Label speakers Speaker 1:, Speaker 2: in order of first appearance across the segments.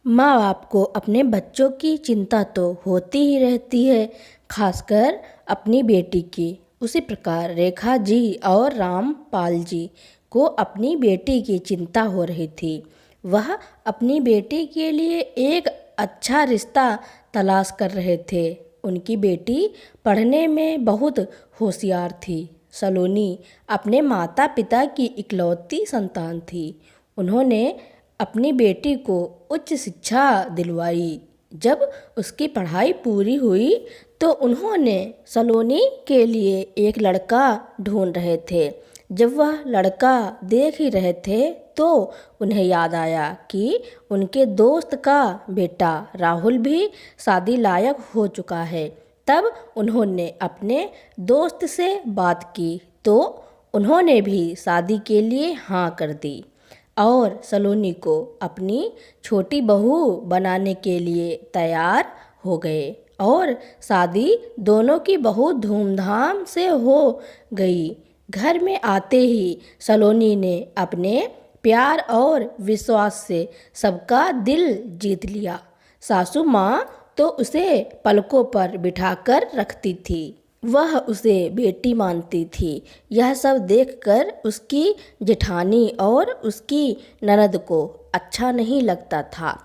Speaker 1: माँ बाप को अपने बच्चों की चिंता तो होती ही रहती है, खासकर अपनी बेटी की। उसी प्रकार रेखा जी और रामपाल जी को अपनी बेटी की चिंता हो रही थी। वह अपनी बेटी के लिए एक अच्छा रिश्ता तलाश कर रहे थे। उनकी बेटी पढ़ने में बहुत होशियार थी। सलोनी अपने माता पिता की इकलौती संतान थी। उन्होंने अपनी बेटी को उच्च शिक्षा दिलवाई। जब उसकी पढ़ाई पूरी हुई तो उन्होंने सलोनी के लिए एक लड़का ढूंढ रहे थे। जब वह लड़का देख ही रहे थे तो उन्हें याद आया कि उनके दोस्त का बेटा राहुल भी शादी लायक हो चुका है। तब उन्होंने अपने दोस्त से बात की तो उन्होंने भी शादी के लिए हाँ कर दी और सलोनी को अपनी छोटी बहू बनाने के लिए तैयार हो गए और शादी दोनों की बहुत धूमधाम से हो गई। घर में आते ही सलोनी ने अपने प्यार और विश्वास से सबका दिल जीत लिया। सासू माँ तो उसे पलकों पर बिठाकर रखती थी। वह उसे बेटी मानती थी। यह सब देखकर उसकी जेठानी और उसकी ननद को अच्छा नहीं लगता था।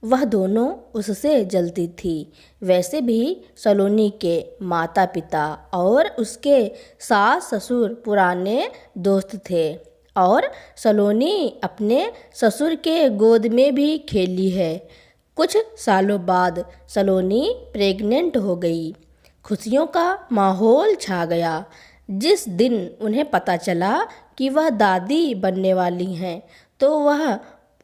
Speaker 1: वह दोनों उससे जलती थी। वैसे भी सलोनी के माता पिता और उसके सास ससुर पुराने दोस्त थे और सलोनी अपने ससुर के गोद में भी खेली है। कुछ सालों बाद सलोनी प्रेग्नेंट हो गई। खुशियों का माहौल छा गया। जिस दिन उन्हें पता चला कि वह दादी बनने वाली हैं तो वह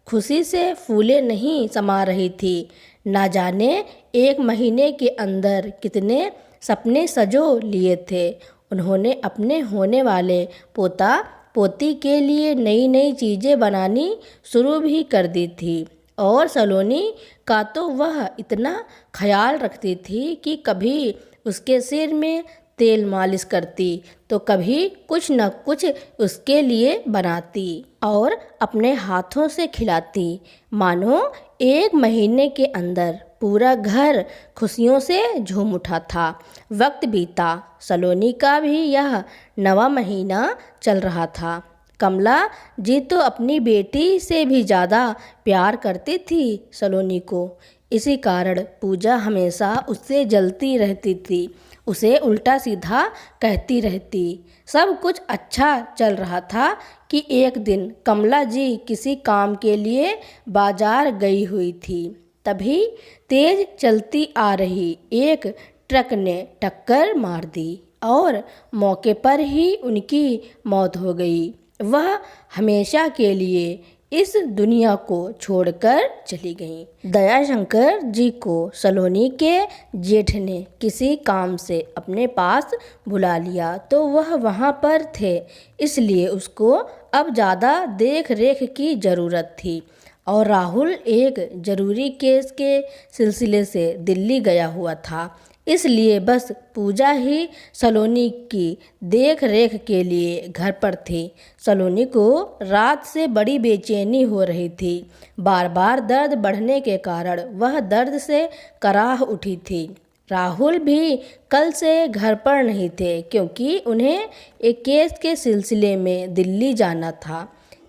Speaker 1: खुशी से फूले नहीं समा रही थी। ना जाने 1 महीने के अंदर कितने सपने सजो लिए थे। उन्होंने अपने होने वाले पोता पोती के लिए नई नई चीज़ें बनानी शुरू भी कर दी थी और सलोनी का तो वह इतना ख्याल रखती थी कि कभी उसके सिर में तेल मालिश करती तो कभी कुछ न कुछ उसके लिए बनाती और अपने हाथों से खिलाती। मानो 1 महीने के अंदर पूरा घर खुशियों से झूम उठा था। वक्त बीता। सलोनी का भी यह 9वां महीना चल रहा था। कमला जी तो अपनी बेटी से भी ज़्यादा प्यार करती थी सलोनी को। इसी कारण पूजा हमेशा उससे जलती रहती थी, उसे उल्टा सीधा कहती रहती। सब कुछ अच्छा चल रहा था कि एक दिन कमला जी किसी काम के लिए बाजार गई हुई थी। तभी तेज चलती आ रही एक ट्रक ने टक्कर मार दी और मौके पर ही उनकी मौत हो गई। वह हमेशा के लिए इस दुनिया को छोड़कर चली गईं। दयाशंकर जी को सलोनी के जेठ ने किसी काम से अपने पास बुला लिया तो वह वहाँ पर थे, इसलिए उसको अब ज़्यादा देख रेख की ज़रूरत थी और राहुल एक ज़रूरी केस के सिलसिले से दिल्ली गया हुआ था। इसलिए बस पूजा ही सलोनी की देख रेख के लिए घर पर थी। सलोनी को रात से बड़ी बेचैनी हो रही थी। बार बार दर्द बढ़ने के कारण वह दर्द से कराह उठी थी। राहुल भी कल से घर पर नहीं थे क्योंकि उन्हें एक केस के सिलसिले में दिल्ली जाना था।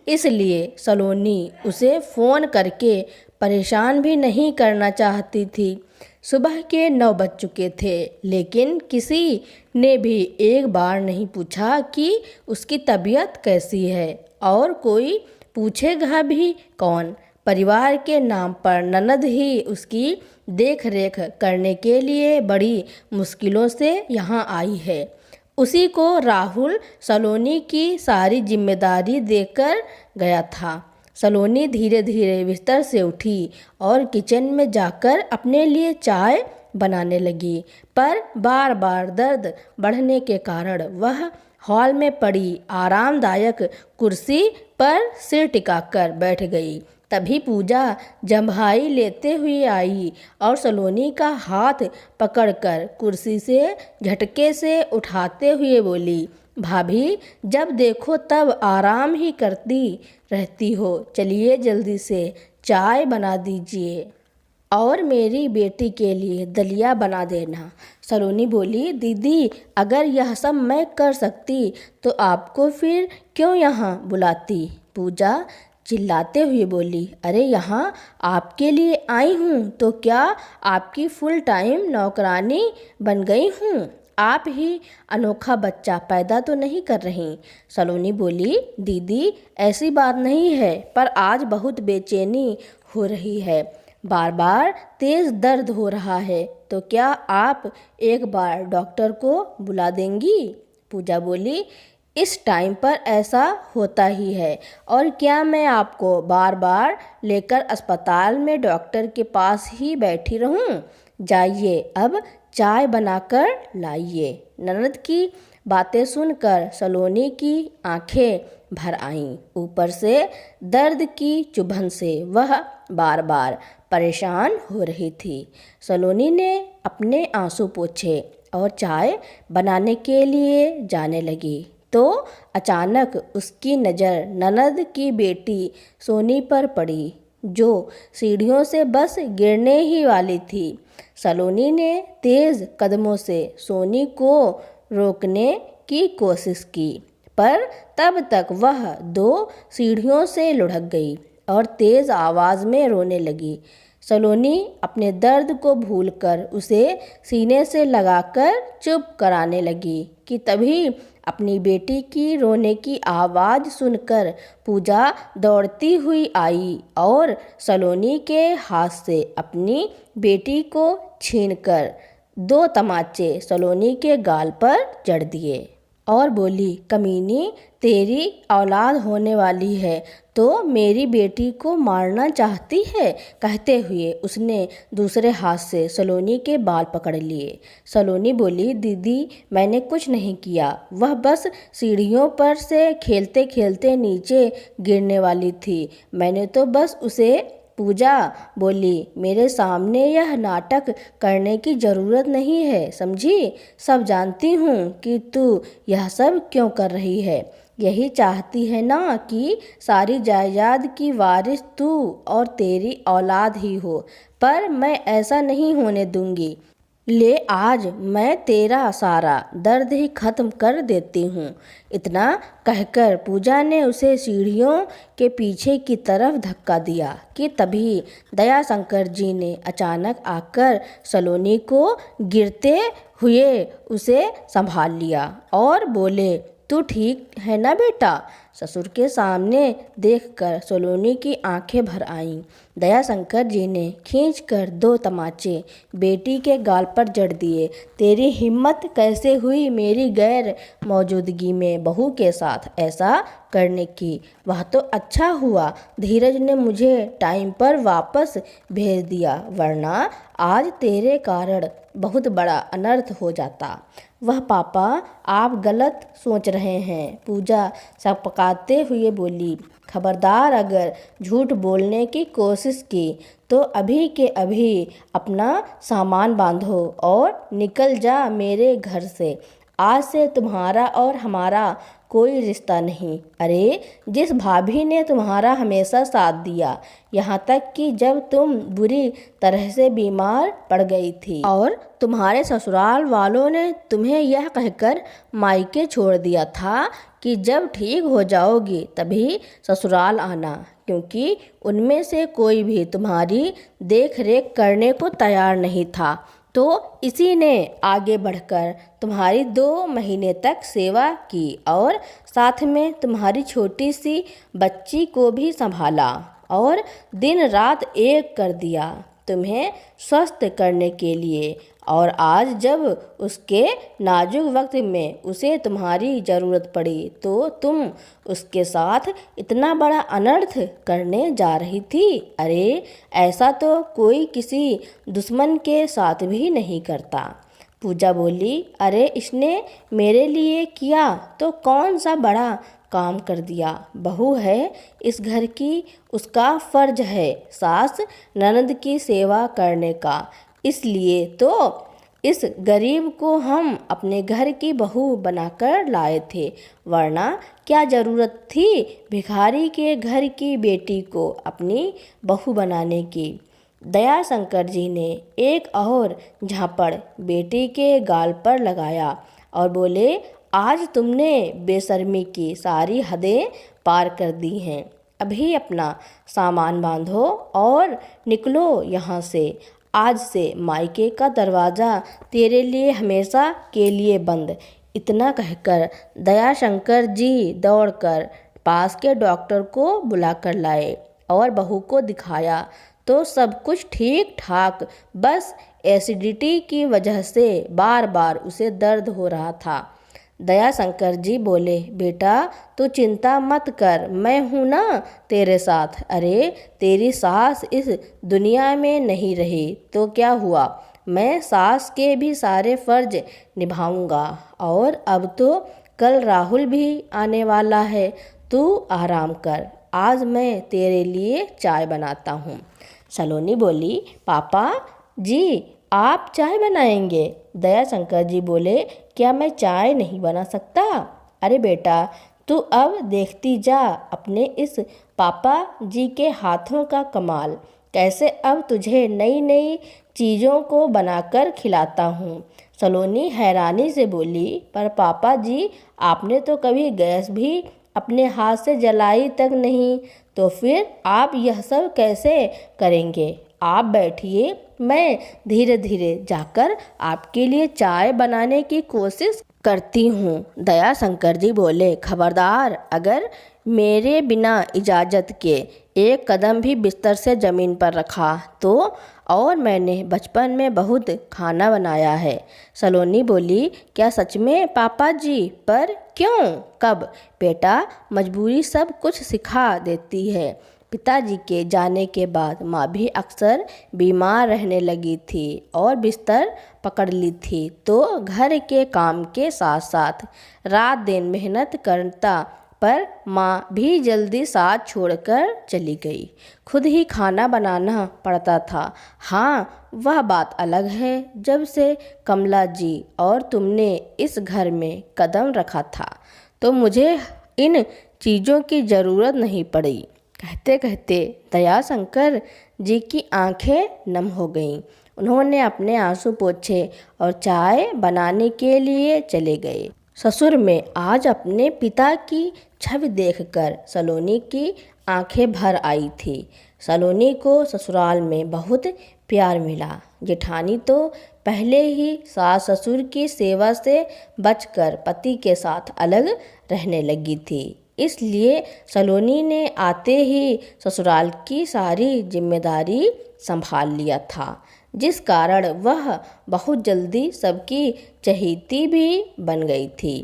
Speaker 1: इसलिए सलोनी उसे फ़ोन करके परेशान भी नहीं करना चाहती थी। सुबह के 9 बज चुके थे लेकिन किसी ने भी एक बार नहीं पूछा कि उसकी तबीयत कैसी है और कोई पूछेगा भी कौन। परिवार के नाम पर ननद ही उसकी देख रेख करने के लिए बड़ी मुश्किलों से यहाँ आई है। उसी को राहुल सलोनी की सारी जिम्मेदारी देकर गया था। सलोनी धीरे धीरे बिस्तर से उठी और किचन में जाकर अपने लिए चाय बनाने लगी, पर बार बार दर्द बढ़ने के कारण वह हॉल में पड़ी आरामदायक कुर्सी पर सिर टिकाकर बैठ गई। तभी पूजा जम्हाई लेते हुए आई और सलोनी का हाथ पकड़कर कुर्सी से झटके से उठाते हुए बोली, भाभी जब देखो तब आराम ही करती रहती हो, चलिए जल्दी से चाय बना दीजिए और मेरी बेटी के लिए दलिया बना देना। सलोनी बोली, दीदी अगर यह सब मैं कर सकती तो आपको फिर क्यों यहाँ बुलाती। पूजा चिल्लाते हुए बोली, अरे यहाँ आपके लिए आई हूँ तो क्या आपकी फुल टाइम नौकरानी बन गई हूँ। आप ही अनोखा बच्चा पैदा तो नहीं कर रही। सलोनी बोली, दीदी ऐसी बात नहीं है, पर आज बहुत बेचैनी हो रही है, बार बार तेज़ दर्द हो रहा है, तो क्या आप एक बार डॉक्टर को बुला देंगी। पूजा बोली, इस टाइम पर ऐसा होता ही है, और क्या मैं आपको बार बार लेकर अस्पताल में डॉक्टर के पास ही बैठी रहूं। जाइए अब चाय बनाकर लाइए। ननद की बातें सुनकर सलोनी की आंखें भर आईं। ऊपर से दर्द की चुभन से वह बार बार परेशान हो रही थी। सलोनी ने अपने आंसू पोंछे और चाय बनाने के लिए जाने लगी तो अचानक उसकी नज़र ननद की बेटी सोनी पर पड़ी, जो सीढ़ियों से बस गिरने ही वाली थी। सलोनी ने तेज़ कदमों से सोनी को रोकने की कोशिश की, पर तब तक वह 2 सीढ़ियों से लुढ़क गई और तेज़ आवाज़ में रोने लगी। सलोनी अपने दर्द को भूलकर उसे सीने से लगाकर चुप कराने लगी कि तभी अपनी बेटी की रोने की आवाज़ सुनकर पूजा दौड़ती हुई आई और सलोनी के हाथ से अपनी बेटी को छीनकर 2 तमाचे सलोनी के गाल पर जड़ दिए और बोली, कमीनी तेरी औलाद होने वाली है तो मेरी बेटी को मारना चाहती है। कहते हुए उसने दूसरे हाथ से सलोनी के बाल पकड़ लिए। सलोनी बोली, दीदी मैंने कुछ नहीं किया, वह बस सीढ़ियों पर से खेलते खेलते नीचे गिरने वाली थी, मैंने तो बस उसे। पूजा बोली, मेरे सामने यह नाटक करने की ज़रूरत नहीं है, समझी। सब जानती हूँ कि तू यह सब क्यों कर रही है। यही चाहती है ना कि सारी जायदाद की वारिस तू और तेरी औलाद ही हो, पर मैं ऐसा नहीं होने दूंगी। ले आज मैं तेरा सारा दर्द ही खत्म कर देती हूँ। इतना कहकर पूजा ने उसे सीढ़ियों के पीछे की तरफ धक्का दिया कि तभी दयाशंकर जी ने अचानक आकर सलोनी को गिरते हुए उसे संभाल लिया और बोले, तू ठीक है ना बेटा। ससुर के सामने देखकर सलोनी की आंखें भर आईं। दयाशंकर जी ने खींचकर 2 तमाचे बेटी के गाल पर जड़ दिए। तेरी हिम्मत कैसे हुई मेरी गैर मौजूदगी में बहू के साथ ऐसा करने की। वह तो अच्छा हुआ धीरज ने मुझे टाइम पर वापस भेज दिया, वरना आज तेरे कारण बहुत बड़ा अनर्थ हो जाता। वह पापा आप गलत सोच रहे हैं। पूजा सकपकाते हुए बोली, खबरदार अगर झूठ बोलने की कोशिश की तो अभी के अभी अपना सामान बांधो और निकल जा मेरे घर से। आज से तुम्हारा और हमारा कोई रिश्ता नहीं। अरे जिस भाभी ने तुम्हारा हमेशा साथ दिया, यहाँ तक कि जब तुम बुरी तरह से बीमार पड़ गई थी और तुम्हारे ससुराल वालों ने तुम्हें यह कहकर मायके छोड़ दिया था कि जब ठीक हो जाओगी तभी ससुराल आना, क्योंकि उनमें से कोई भी तुम्हारी देख रेख करने को तैयार नहीं था, तो इसी ने आगे बढ़कर तुम्हारी 2 महीने तक सेवा की और साथ में तुम्हारी छोटी सी बच्ची को भी संभाला और दिन रात एक कर दिया तुम्हें स्वस्थ करने के लिए। और आज जब उसके नाजुक वक्त में उसे तुम्हारी ज़रूरत पड़ी तो तुम उसके साथ इतना बड़ा अनर्थ करने जा रही थी। अरे ऐसा तो कोई किसी दुश्मन के साथ भी नहीं करता। पूजा बोली, अरे इसने मेरे लिए किया तो कौन सा बड़ा काम कर दिया। बहू है इस घर की, उसका फर्ज है सास ननद की सेवा करने का, इसलिए तो इस गरीब को हम अपने घर की बहू बनाकर लाए थे, वरना क्या ज़रूरत थी भिखारी के घर की बेटी को अपनी बहू बनाने की। दयाशंकर जी ने एक और झापड़ बेटी के गाल पर लगाया और बोले, आज तुमने बेशर्मी की सारी हदें पार कर दी हैं। अभी अपना सामान बांधो और निकलो यहाँ से। आज से मायके का दरवाज़ा तेरे लिए हमेशा के लिए बंद। इतना कहकर दयाशंकर जी दौड़कर पास के डॉक्टर को बुलाकर लाए और बहू को दिखाया तो सब कुछ ठीक ठाक, बस एसिडिटी की वजह से बार बार उसे दर्द हो रहा था। दयाशंकर जी बोले, बेटा तू चिंता मत कर, मैं हूँ ना तेरे साथ। अरे तेरी सास इस दुनिया में नहीं रही तो क्या हुआ, मैं सास के भी सारे फर्ज निभाऊंगा। और अब तो कल राहुल भी आने वाला है, तू आराम कर, आज मैं तेरे लिए चाय बनाता हूँ। सलोनी बोली, पापा जी आप चाय बनाएंगे? दयाशंकर जी बोले, क्या मैं चाय नहीं बना सकता? अरे बेटा तू अब देखती जा अपने इस पापा जी के हाथों का कमाल, कैसे अब तुझे नई नई चीज़ों को बनाकर खिलाता हूँ। सलोनी हैरानी से बोली, पर पापा जी आपने तो कभी गैस भी अपने हाथ से जलाई तक नहीं, तो फिर आप यह सब कैसे करेंगे? आप बैठिए, मैं धीरे धीरे जाकर आपके लिए चाय बनाने की कोशिश करती हूँ। दयाशंकर जी बोले, खबरदार अगर मेरे बिना इजाज़त के एक कदम भी बिस्तर से ज़मीन पर रखा तो। और मैंने बचपन में बहुत खाना बनाया है। सलोनी बोली, क्या सच में पापा जी? पर क्यों, कब? बेटा मजबूरी सब कुछ सिखा देती है। पिताजी के जाने के बाद माँ भी अक्सर बीमार रहने लगी थी और बिस्तर पकड़ ली थी, तो घर के काम के साथ साथ रात दिन मेहनत करता, पर माँ भी जल्दी साथ छोड़कर चली गई। खुद ही खाना बनाना पड़ता था। हाँ वह बात अलग है जब से कमला जी और तुमने इस घर में कदम रखा था तो मुझे इन चीज़ों की ज़रूरत नहीं पड़ी। कहते कहते दयाशंकर जी की आंखें नम हो गईं। उन्होंने अपने आंसू पोंछे और चाय बनाने के लिए चले गए। ससुर में आज अपने पिता की छवि देखकर सलोनी की आंखें भर आई थी। सलोनी को ससुराल में बहुत प्यार मिला। जेठानी तो पहले ही सास ससुर की सेवा से बचकर पति के साथ अलग रहने लगी थी, इसलिए सलोनी ने आते ही ससुराल की सारी जिम्मेदारी संभाल लिया था, जिस कारण वह बहुत जल्दी सबकी चहेती भी बन गई थी।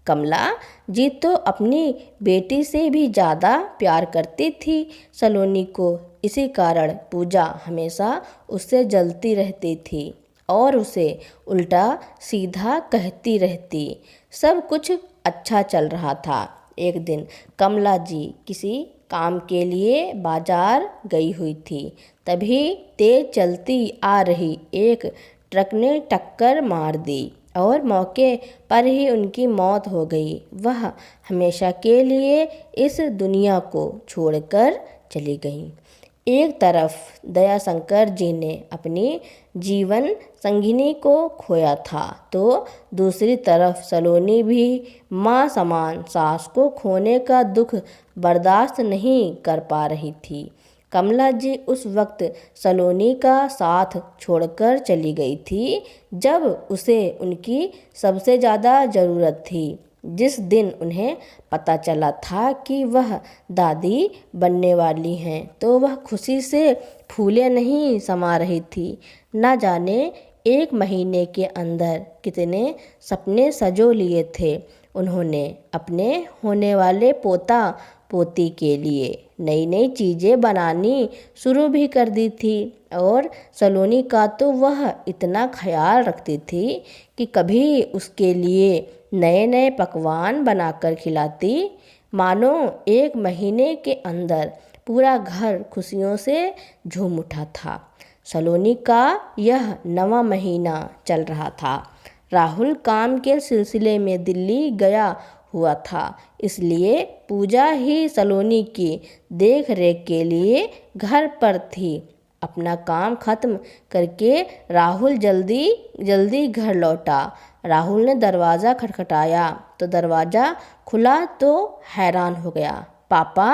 Speaker 1: कमला जी तो अपनी बेटी से भी ज़्यादा प्यार करती थी सलोनी को, इसी कारण पूजा हमेशा उससे जलती रहती थी और उसे उल्टा सीधा कहती रहती। सब कुछ अच्छा चल रहा था। एक दिन कमला जी किसी काम के लिए बाजार गई हुई थी, तभी तेज चलती आ रही एक ट्रक ने टक्कर मार दी और मौके पर ही उनकी मौत हो गई। वह हमेशा के लिए इस दुनिया को छोड़कर चली गई। एक तरफ दयाशंकर जी ने अपनी जीवन संगिनी को खोया था, तो दूसरी तरफ सलोनी भी माँ समान सास को खोने का दुख बर्दाश्त नहीं कर पा रही थी। कमला जी उस वक्त सलोनी का साथ छोड़कर चली गई थी जब उसे उनकी सबसे ज़्यादा ज़रूरत थी। जिस दिन उन्हें पता चला था कि वह दादी बनने वाली हैं, तो वह खुशी से फूले नहीं समा रही थी। न जाने 1 महीने के अंदर कितने सपने सजो लिए थे उन्होंने अपने होने वाले पोता पोती के लिए। नई नई चीज़ें बनानी शुरू भी कर दी थी और सलोनी का तो वह इतना ख्याल रखती थी कि कभी उसके लिए नए नए पकवान बनाकर खिलाती, मानो 1 महीने के अंदर पूरा घर खुशियों से झूम उठा था। सलोनी का यह 9वां महीना चल रहा था। राहुल काम के सिलसिले में दिल्ली गया हुआ था, इसलिए पूजा ही सलोनी की देख रेख के लिए घर पर थी। अपना काम खत्म करके राहुल जल्दी जल्दी घर लौटा। राहुल ने दरवाज़ा खटखटाया तो दरवाज़ा खुला तो हैरान हो गया। पापा,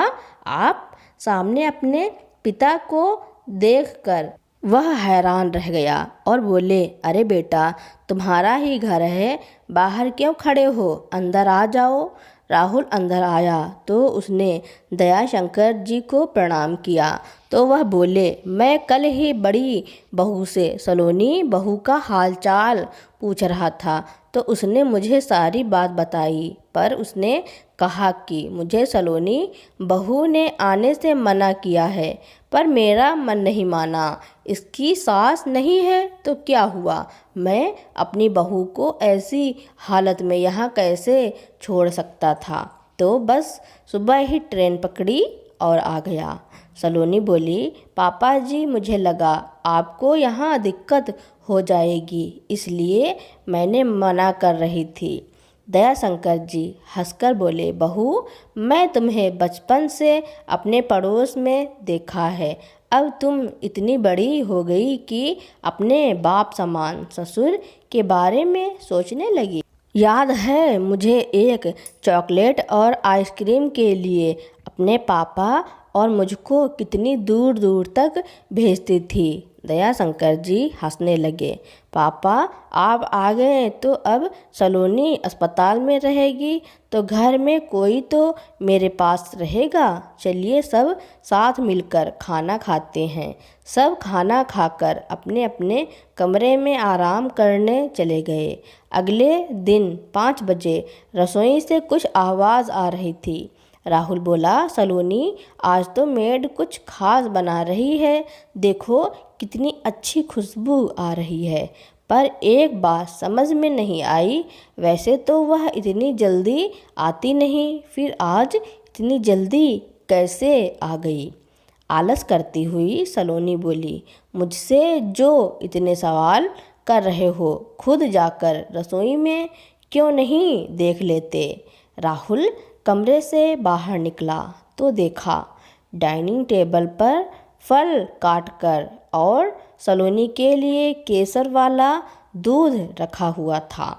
Speaker 1: आप? सामने अपने पिता को देखकर वह हैरान रह गया और बोले, अरे बेटा, तुम्हारा ही घर है, बाहर क्यों खड़े हो, अंदर आ जाओ। राहुल अंदर आया तो उसने दयाशंकर जी को प्रणाम किया तो वह बोले, मैं कल ही बड़ी बहू से सलोनी बहू का हालचाल पूछ रहा था तो उसने मुझे सारी बात बताई, पर उसने कहा कि मुझे सलोनी बहू ने आने से मना किया है, पर मेरा मन नहीं माना। इसकी सास नहीं है तो क्या हुआ, मैं अपनी बहू को ऐसी हालत में यहाँ कैसे छोड़ सकता था। तो बस सुबह ही ट्रेन पकड़ी और आ गया। सलोनी बोली, पापा जी, मुझे लगा आपको यहाँ दिक्कत हो जाएगी, इसलिए मैंने मना कर रही थी। दयाशंकर जी हंसकर बोले, बहू, मैं तुम्हें बचपन से अपने पड़ोस में देखा है। अब तुम इतनी बड़ी हो गई कि अपने बाप समान ससुर के बारे में सोचने लगी। याद है मुझे एक चॉकलेट और आइसक्रीम के लिए अपने पापा और मुझको कितनी दूर दूर तक भेजती थी। दयाशंकर जी हंसने लगे। पापा, आप आ गए तो अब सलोनी अस्पताल में रहेगी तो घर में कोई तो मेरे पास रहेगा। चलिए सब साथ मिलकर खाना खाते हैं। सब खाना खाकर अपने अपने कमरे में आराम करने चले गए। अगले दिन 5 बजे रसोई से कुछ आवाज़ आ रही थी। राहुल बोला, सलोनी, आज तो मेड कुछ खास बना रही है, देखो कितनी अच्छी खुशबू आ रही है। पर एक बात समझ में नहीं आई, वैसे तो वह इतनी जल्दी आती नहीं, फिर आज इतनी जल्दी कैसे आ गई। आलस करती हुई सलोनी बोली, मुझसे जो इतने सवाल कर रहे हो, खुद जाकर रसोई में क्यों नहीं देख लेते। राहुल कमरे से बाहर निकला तो देखा डाइनिंग टेबल पर फल काटकर और सलोनी के लिए केसर वाला दूध रखा हुआ था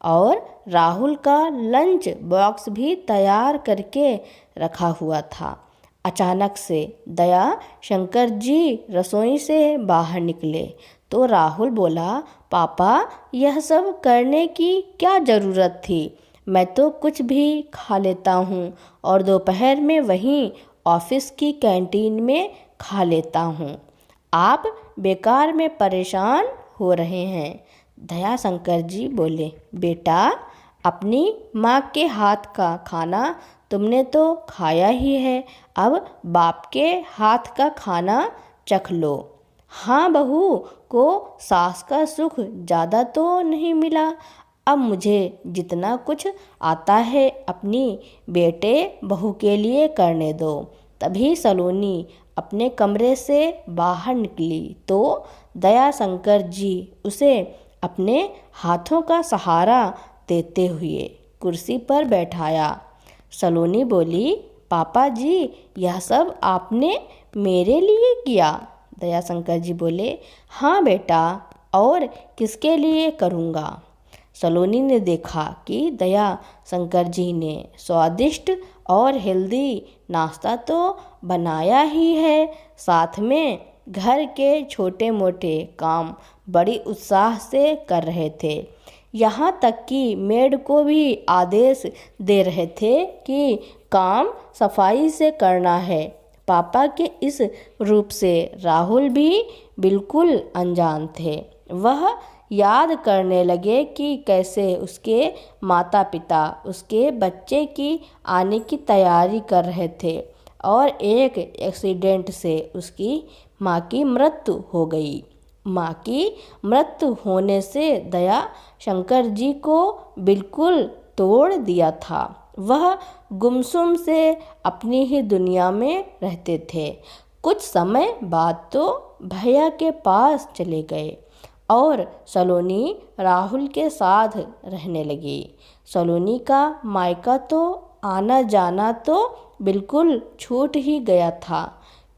Speaker 1: और राहुल का लंच बॉक्स भी तैयार करके रखा हुआ था। अचानक से दया शंकर जी रसोई से बाहर निकले तो राहुल बोला, पापा, यह सब करने की क्या ज़रूरत थी, मैं तो कुछ भी खा लेता हूँ और दोपहर में वहीं ऑफिस की कैंटीन में खा लेता हूँ। आप बेकार में परेशान हो रहे हैं। दयाशंकर जी बोले, बेटा, अपनी माँ के हाथ का खाना तुमने तो खाया ही है, अब बाप के हाथ का खाना चख लो। हाँ, बहू को सास का सुख ज़्यादा तो नहीं मिला, अब मुझे जितना कुछ आता है अपनी बेटे बहू के लिए करने दो। तभी सलोनी अपने कमरे से बाहर निकली तो दयाशंकर जी उसे अपने हाथों का सहारा देते हुए कुर्सी पर बैठाया। सलोनी बोली, पापा जी, यह सब आपने मेरे लिए किया। दयाशंकर जी बोले, हाँ बेटा, और किसके लिए करूँगा। सलोनी ने देखा कि दयाशंकर जी ने स्वादिष्ट और हेल्दी नाश्ता तो बनाया ही है, साथ में घर के छोटे मोटे काम बड़ी उत्साह से कर रहे थे। यहाँ तक कि मेड को भी आदेश दे रहे थे कि काम सफाई से करना है। पापा के इस रूप से राहुल भी बिल्कुल अनजान थे। वह याद करने लगे कि कैसे उसके माता पिता उसके बच्चे की आने की तैयारी कर रहे थे और एक एक्सीडेंट से उसकी माँ की मृत्यु हो गई। माँ की मृत्यु होने से दया शंकर जी को बिल्कुल तोड़ दिया था। वह गुमसुम से अपनी ही दुनिया में रहते थे। कुछ समय बाद तो भैया के पास चले गए और सलोनी राहुल के साथ रहने लगी। सलोनी का मायका तो आना जाना तो बिल्कुल छूट ही गया था,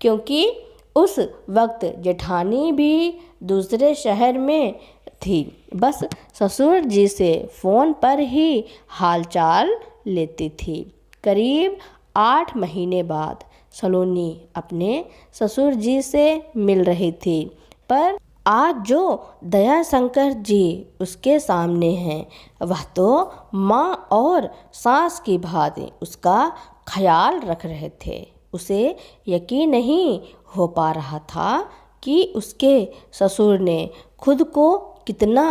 Speaker 1: क्योंकि उस वक्त जेठानी भी दूसरे शहर में थी। बस ससुर जी से फ़ोन पर ही हालचाल लेती थी। करीब 8 महीने बाद सलोनी अपने ससुर जी से मिल रही थी, पर आज जो दयाशंकर जी उसके सामने हैं, वह तो माँ और सास की भांति उसका ख्याल रख रहे थे। उसे यकीन नहीं हो पा रहा था कि उसके ससुर ने खुद को कितना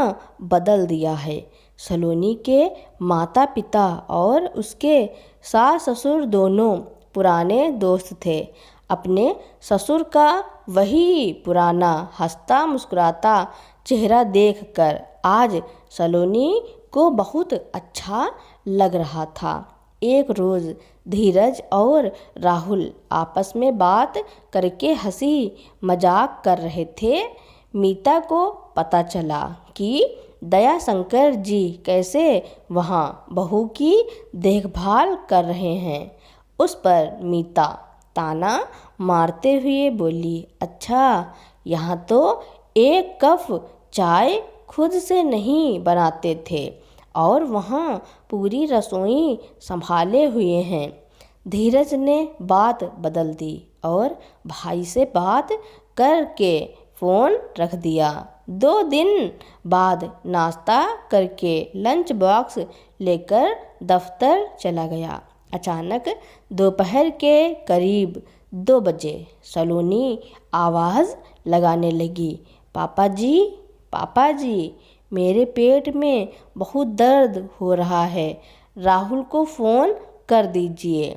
Speaker 1: बदल दिया है। सलोनी के माता पिता और उसके सास ससुर दोनों पुराने दोस्त थे। अपने ससुर का वही पुराना हंसता मुस्कुराता चेहरा देखकर आज सलोनी को बहुत अच्छा लग रहा था। एक रोज़ धीरज और राहुल आपस में बात करके हंसी मजाक कर रहे थे। मीता को पता चला कि दयाशंकर जी कैसे वहाँ बहू की देखभाल कर रहे हैं। उस पर मीता ताना मारते हुए बोली, अच्छा, यहाँ तो एक कप चाय खुद से नहीं बनाते थे और वहाँ पूरी रसोई संभाले हुए हैं। धीरज ने बात बदल दी और भाई से बात करके फ़ोन रख दिया। 2 दिन बाद नाश्ता करके लंच बॉक्स लेकर दफ्तर चला गया। अचानक दोपहर के करीब 2 बजे सलोनी आवाज़ लगाने लगी, पापा जी, मेरे पेट में बहुत दर्द हो रहा है, राहुल को फ़ोन कर दीजिए,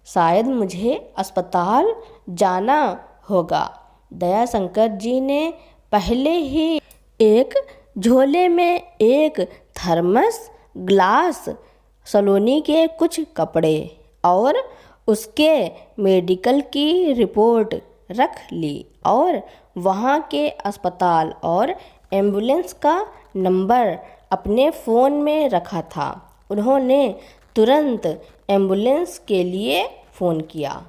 Speaker 1: शायद मुझे अस्पताल जाना होगा। दयाशंकर जी ने पहले ही एक झोले में एक थर्मस, ग्लास, सलोनी के कुछ कपड़े और उसके मेडिकल की रिपोर्ट रख ली और वहाँ के अस्पताल और एम्बुलेंस का नंबर अपने फ़ोन में रखा था। उन्होंने तुरंत एम्बुलेंस के लिए फ़ोन किया।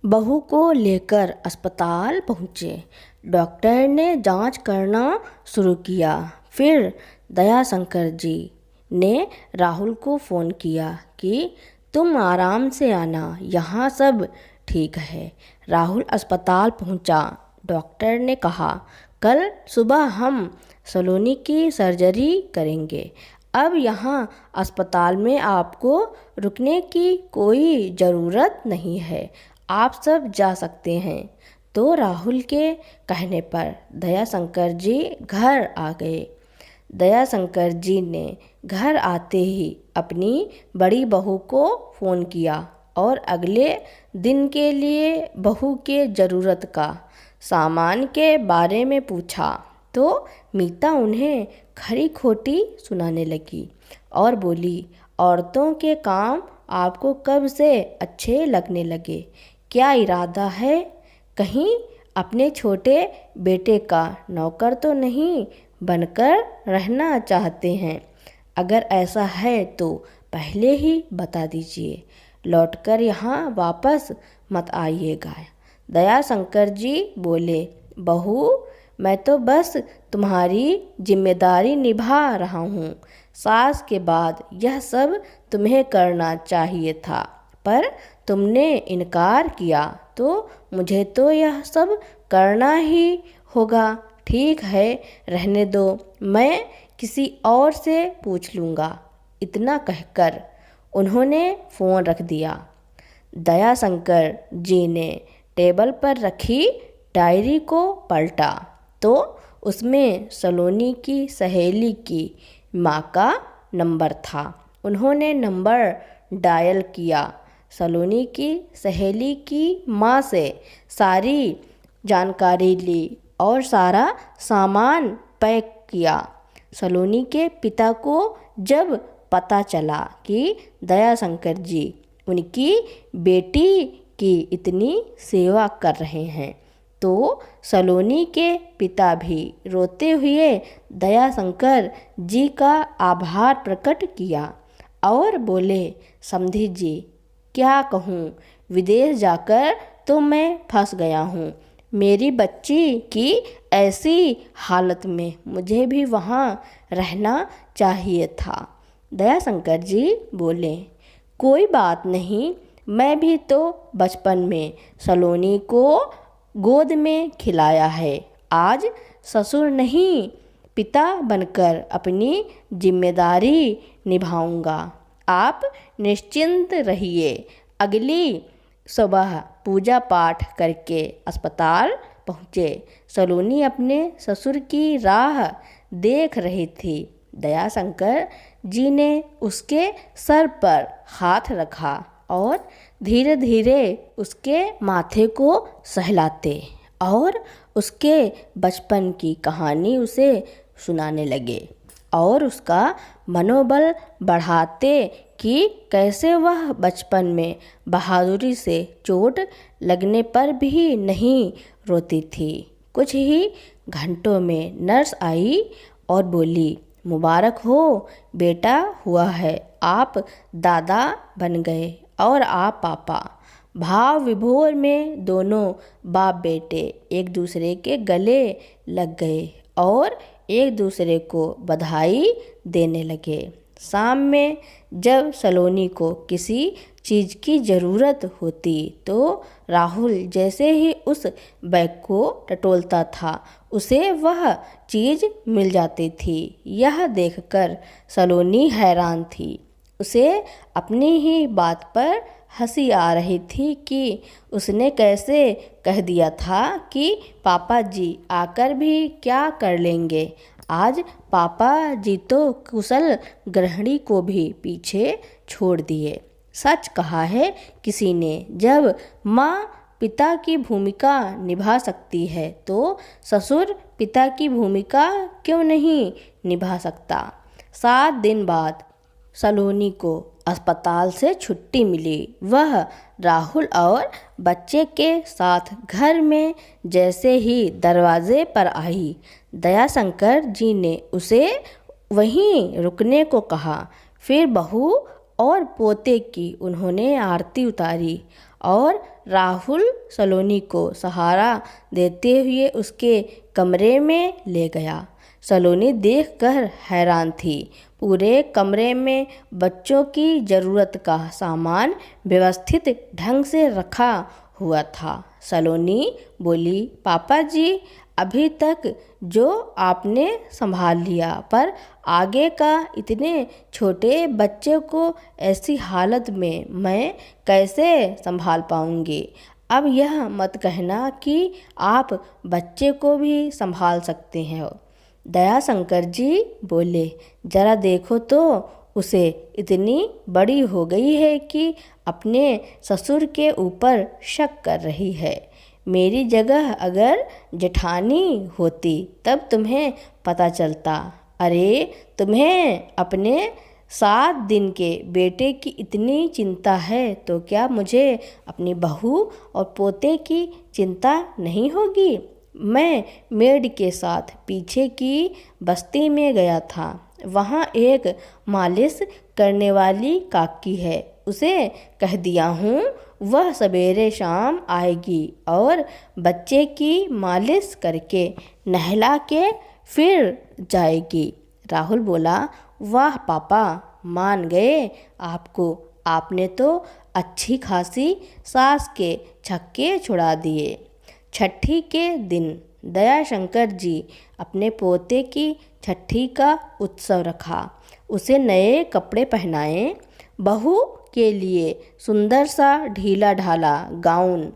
Speaker 1: बहू को लेकर अस्पताल पहुँचे। डॉक्टर ने जांच करना शुरू किया। फिर दयाशंकर जी ने राहुल को फ़ोन किया कि तुम आराम से आना, यहाँ सब ठीक है। राहुल अस्पताल पहुँचा। डॉक्टर ने कहा, कल सुबह हम सलोनी की सर्जरी करेंगे। अब यहाँ अस्पताल में आपको रुकने की कोई ज़रूरत नहीं है, आप सब जा सकते हैं। तो राहुल के कहने पर दयाशंकर जी घर आ गए। दयाशंकर जी ने घर आते ही अपनी बड़ी बहू को फ़ोन किया और अगले दिन के लिए बहू के ज़रूरत का सामान के बारे में पूछा। तो मीता उन्हें खरी खोटी सुनाने लगी और बोली, औरतों के काम आपको कब से अच्छे लगने लगे? क्या इरादा है? कहीं अपने छोटे बेटे का नौकर तो नहीं बनकर रहना चाहते हैं? अगर ऐसा है तो पहले ही बता दीजिए, लौटकर यहाँ वापस मत आइएगा। दयाशंकर जी बोले, बहू, मैं तो बस तुम्हारी जिम्मेदारी निभा रहा हूँ। सास के बाद यह सब तुम्हें करना चाहिए था, पर तुमने इनकार किया तो मुझे तो यह सब करना ही होगा। ठीक है, रहने दो, मैं किसी और से पूछ लूँगा। इतना कहकर उन्होंने फ़ोन रख दिया। दयाशंकर जी ने टेबल पर रखी डायरी को पलटा तो उसमें सलोनी की सहेली की माँ का नंबर था। उन्होंने नंबर डायल किया। सलोनी की सहेली की माँ से सारी जानकारी ली और सारा सामान पैक किया। सलोनी के पिता को जब पता चला कि दयाशंकर जी उनकी बेटी की इतनी सेवा कर रहे हैं तो सलोनी के पिता भी रोते हुए दयाशंकर जी का आभार प्रकट किया और बोले, समधी जी क्या कहूँ, विदेश जाकर तो मैं फंस गया हूँ। मेरी बच्ची की ऐसी हालत में मुझे भी वहाँ रहना चाहिए था। दयाशंकर जी बोले, कोई बात नहीं, मैं भी तो बचपन में सलोनी को गोद में खिलाया है। आज ससुर नहीं पिता बनकर अपनी जिम्मेदारी निभाऊंगा। आप निश्चिंत रहिए। अगली सुबह पूजा पाठ करके अस्पताल पहुँचे। सलोनी अपने ससुर की राह देख रही थी। दयाशंकर जी ने उसके सर पर हाथ रखा और धीरे धीरे उसके माथे को सहलाते और उसके बचपन की कहानी उसे सुनाने लगे और उसका मनोबल बढ़ाते कि कैसे वह बचपन में बहादुरी से चोट लगने पर भी नहीं रोती थी। कुछ ही घंटों में नर्स आई और बोली, मुबारक हो बेटा, हुआ है, आप दादा बन गए और आप पापा। भाव विभोर में दोनों बाप बेटे एक दूसरे के गले लग गए और एक दूसरे को बधाई देने लगे। शाम में जब सलोनी को किसी चीज़ की ज़रूरत होती तो राहुल जैसे ही उस बैग को टटोलता था उसे वह चीज़ मिल जाती थी। यह देखकर सलोनी हैरान थी। उसे अपनी ही बात पर हंसी आ रही थी कि उसने कैसे कह दिया था कि पापा जी आकर भी क्या कर लेंगे। आज पापा जी तो कुशल गृहिणी को भी पीछे छोड़ दिए। सच कहा है किसी ने, जब माँ पिता की भूमिका निभा सकती है तो ससुर पिता की भूमिका क्यों नहीं निभा सकता। 7 दिन बाद सलोनी को अस्पताल से छुट्टी मिली। वह राहुल और बच्चे के साथ घर में जैसे ही दरवाजे पर आई, दयाशंकर जी ने उसे वहीं रुकने को कहा। फिर बहू और पोते की उन्होंने आरती उतारी और राहुल सलोनी को सहारा देते हुए उसके कमरे में ले गया। सलोनी देखकर हैरान थी। पूरे कमरे में बच्चों की ज़रूरत का सामान व्यवस्थित ढंग से रखा हुआ था। सलोनी बोली, पापा जी अभी तक जो आपने संभाल लिया, पर आगे का इतने छोटे बच्चे को ऐसी हालत में मैं कैसे संभाल पाऊंगी। अब यह मत कहना कि आप बच्चे को भी संभाल सकते हैं। दयाशंकर जी बोले, जरा देखो तो, उसे इतनी बड़ी हो गई है कि अपने ससुर के ऊपर शक कर रही है। मेरी जगह अगर जेठानी होती तब तुम्हें पता चलता। अरे तुम्हें अपने 7 दिन के बेटे की इतनी चिंता है तो क्या मुझे अपनी बहू और पोते की चिंता नहीं होगी। मैं मेड के साथ पीछे की बस्ती में गया था। वहाँ एक मालिश करने वाली काकी है, उसे कह दिया हूँ वह सवेरे शाम आएगी और बच्चे की मालिश करके नहला के फिर जाएगी। राहुल बोला, वाह पापा, मान गए आपको। आपने तो अच्छी खासी सास के छक्के छुड़ा दिए। छठी के दिन दयाशंकर जी अपने पोते की छठी का उत्सव रखा। उसे नए कपड़े पहनाए। बहू के लिए सुंदर सा ढीला ढाला गाउन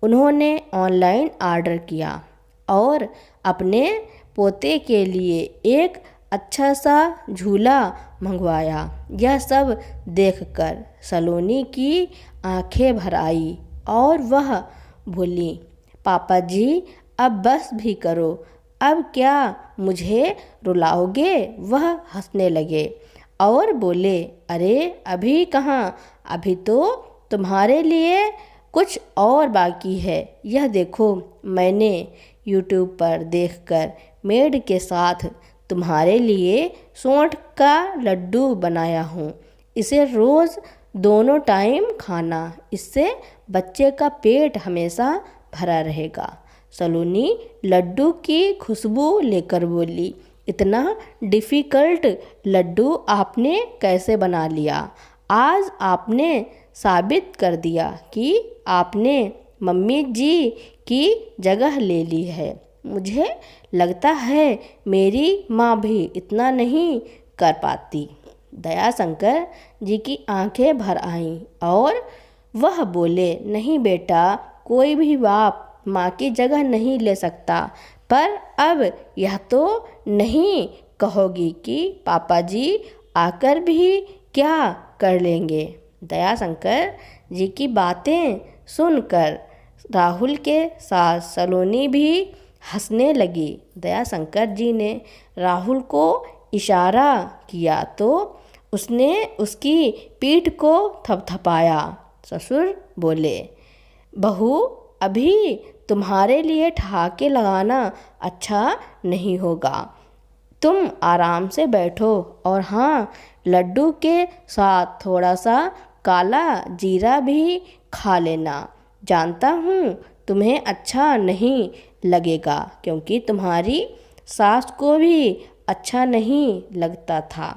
Speaker 1: उन्होंने ऑनलाइन ऑर्डर किया और अपने पोते के लिए एक अच्छा सा झूला मंगवाया। यह सब देखकर सलोनी की आंखें भर आई और वह बोली, पापा जी अब बस भी करो, अब क्या मुझे रुलाओगे। वह हंसने लगे और बोले, अरे अभी कहाँ, अभी तो तुम्हारे लिए कुछ और बाकी है। यह देखो, मैंने यूट्यूब पर देखकर मेड के साथ तुम्हारे लिए सौंठ का लड्डू बनाया हूँ। इसे रोज़ दोनों टाइम खाना, इससे बच्चे का पेट हमेशा भरा रहेगा। सलोनी लड्डू की खुशबू लेकर बोली, इतना डिफ़िकल्ट लड्डू आपने कैसे बना लिया? आज आपने साबित कर दिया कि आपने मम्मी जी की जगह ले ली है। मुझे लगता है मेरी माँ भी इतना नहीं कर पाती। दयाशंकर जी की आंखें भर आईं और वह बोले, नहीं बेटा, कोई भी बाप माँ की जगह नहीं ले सकता। पर अब यह तो नहीं कहोगी कि पापा जी आकर भी क्या कर लेंगे? दयाशंकर जी की बातें सुनकर राहुल के साथ सलोनी भी हंसने लगी। दयाशंकर जी ने राहुल को इशारा किया तो उसने उसकी पीठ को थपथपाया। ससुर बोले, बहू, अभी तुम्हारे लिए ठहाके लगाना अच्छा नहीं होगा। तुम आराम से बैठो और हाँ, लड्डू के साथ थोड़ा सा काला जीरा भी खा लेना। जानता हूँ तुम्हें अच्छा नहीं लगेगा, क्योंकि तुम्हारी सास को भी अच्छा नहीं लगता था।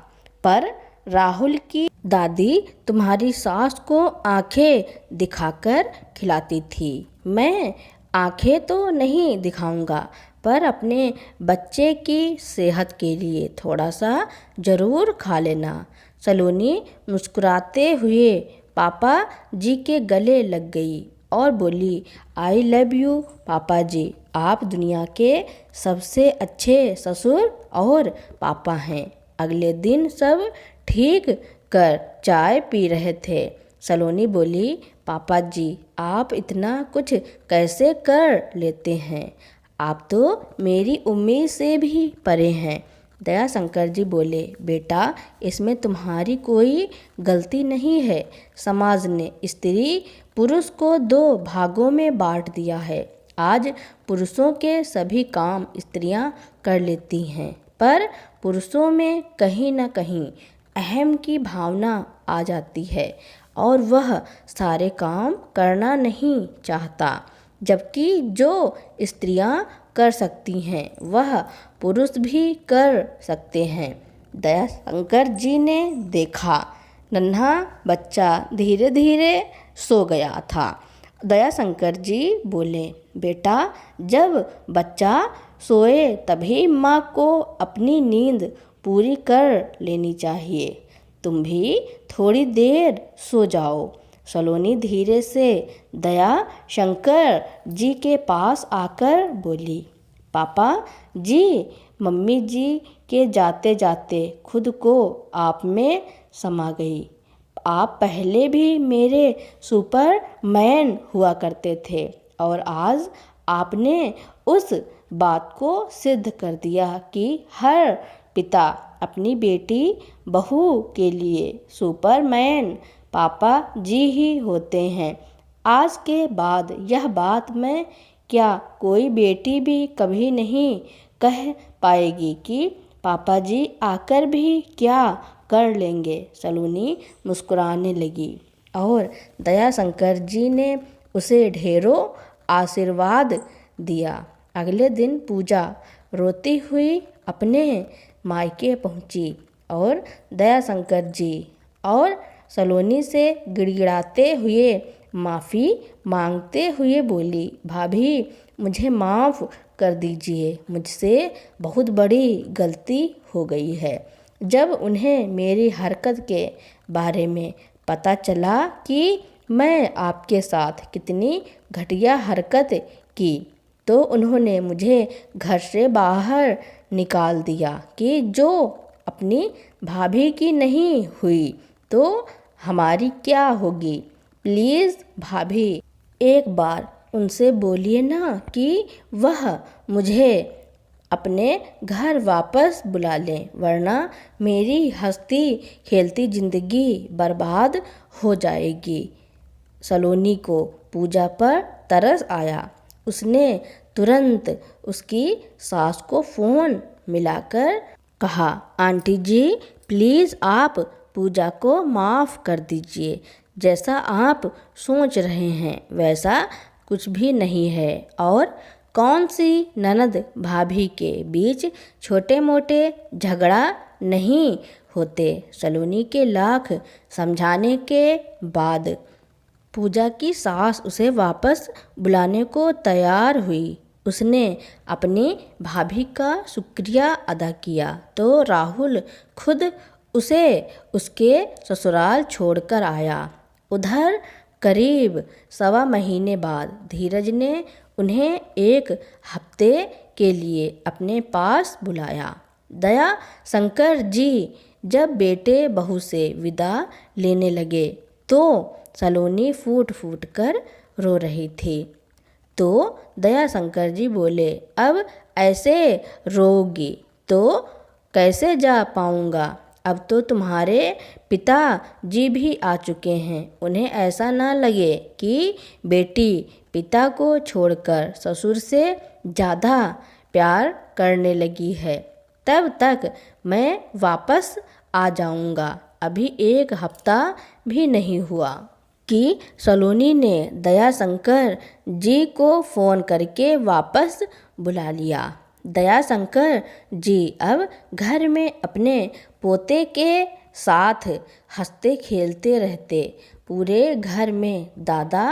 Speaker 1: पर राहुल की दादी तुम्हारी सास को आंखें दिखाकर खिलाती थी। मैं आंखें तो नहीं दिखाऊंगा, पर अपने बच्चे की सेहत के लिए थोड़ा सा ज़रूर खा लेना। सलोनी मुस्कुराते हुए पापा जी के गले लग गई और बोली, आई लव यू पापा जी, आप दुनिया के सबसे अच्छे ससुर और पापा हैं। अगले दिन सब ठीक कर चाय पी रहे थे। सलोनी बोली, पापा जी, आप इतना कुछ कैसे कर लेते हैं? आप तो मेरी उम्मीद से भी परे हैं। दयाशंकर जी बोले, बेटा, इसमें तुम्हारी कोई गलती नहीं है। समाज ने स्त्री पुरुष को दो भागों में बांट दिया है। आज पुरुषों के सभी काम स्त्रियां कर लेती हैं, पर पुरुषों में कहीं न कहीं अहम की भावना आ जाती है और वह सारे काम करना नहीं चाहता, जबकि जो स्त्रियां कर सकती हैं वह पुरुष भी कर सकते हैं। दयाशंकर जी ने देखा, नन्हा बच्चा धीरे धीरे सो गया था। दयाशंकर जी बोले, बेटा, जब बच्चा सोए तभी माँ को अपनी नींद पूरी कर लेनी चाहिए। तुम भी थोड़ी देर सो जाओ। सलोनी धीरे से दयाशंकर जी के पास आकर बोली, पापा जी, मम्मी जी के जाते जाते खुद को आप में समा गई। आप पहले भी मेरे सुपरमैन हुआ करते थे और आज आपने उस बात को सिद्ध कर दिया कि हर पिता अपनी बेटी बहू के लिए सुपरमैन पापा जी ही होते हैं। आज के बाद यह बात मैं क्या कोई बेटी भी कभी नहीं कह पाएगी कि पापा जी आकर भी क्या कर लेंगे। सलोनी मुस्कुराने लगी और दयाशंकर जी ने उसे ढेरों आशीर्वाद दिया। अगले दिन पूजा रोती हुई अपने मायके पहुंची और दयाशंकर जी और सलोनी से गिड़गिड़ाते हुए माफ़ी मांगते हुए बोली, भाभी, मुझे माफ़ कर दीजिए, मुझसे बहुत बड़ी गलती हो गई है। जब उन्हें मेरी हरकत के बारे में पता चला कि मैं आपके साथ कितनी घटिया हरकत की, तो उन्होंने मुझे घर से बाहर निकाल दिया कि जो अपनी भाभी की नहीं हुई तो हमारी क्या होगी। प्लीज़ भाभी, एक बार उनसे बोलिए ना कि वह मुझे अपने घर वापस बुला लें, वरना मेरी हंसती खेलती जिंदगी बर्बाद हो जाएगी। सलोनी को पूजा पर तरस आया। उसने तुरंत उसकी सास को फ़ोन मिलाकर कहा, आंटी जी प्लीज़ आप पूजा को माफ़ कर दीजिए। जैसा आप सोच रहे हैं वैसा कुछ भी नहीं है, और कौन सी ननद भाभी के बीच छोटे मोटे झगड़ा नहीं होते। सलोनी के लाख समझाने के बाद पूजा की सास उसे वापस बुलाने को तैयार हुई। उसने अपनी भाभी का शुक्रिया अदा किया तो राहुल खुद उसे उसके ससुराल छोड़कर आया। उधर करीब 1.25 महीने बाद धीरज ने उन्हें एक हफ्ते के लिए अपने पास बुलाया। दया शंकर जी जब बेटे बहू से विदा लेने लगे तो सलोनी फूट फूट कर रो रही थी। तो दया शंकर जी बोले, अब ऐसे रोगी तो कैसे जा पाऊँगा। अब तो तुम्हारे पिता जी भी आ चुके हैं। उन्हें ऐसा ना लगे कि बेटी पिता को छोड़कर ससुर से ज़्यादा प्यार करने लगी है। तब तक मैं वापस आ जाऊँगा। अभी 1 हफ्ता भी नहीं हुआ कि सलोनी ने दया शंकर जी को फ़ोन करके वापस बुला लिया। दया शंकर जी अब घर में अपने पोते के साथ हंसते खेलते रहते। पूरे घर में दादा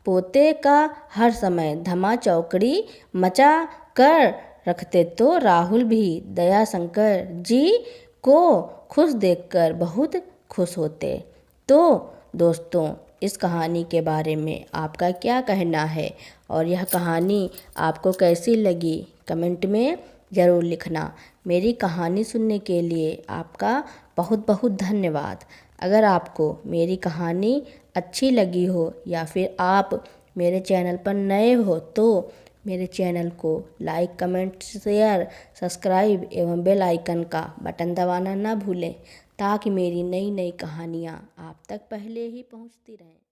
Speaker 1: पोते का हर समय धमा चौकड़ी मचा कर रखते। तो राहुल भी दया शंकर जी को खुश देखकर बहुत खुश होते। तो दोस्तों, इस कहानी के बारे में आपका क्या कहना है और यह कहानी आपको कैसी लगी कमेंट में ज़रूर लिखना। मेरी कहानी सुनने के लिए आपका बहुत बहुत धन्यवाद। अगर आपको मेरी कहानी अच्छी लगी हो या फिर आप मेरे चैनल पर नए हो तो मेरे चैनल को लाइक, कमेंट, शेयर, सब्सक्राइब एवं बेल आइकन का बटन दबाना ना भूलें, ताकि मेरी नई नई कहानियाँ आप तक पहले ही पहुँचती रहें।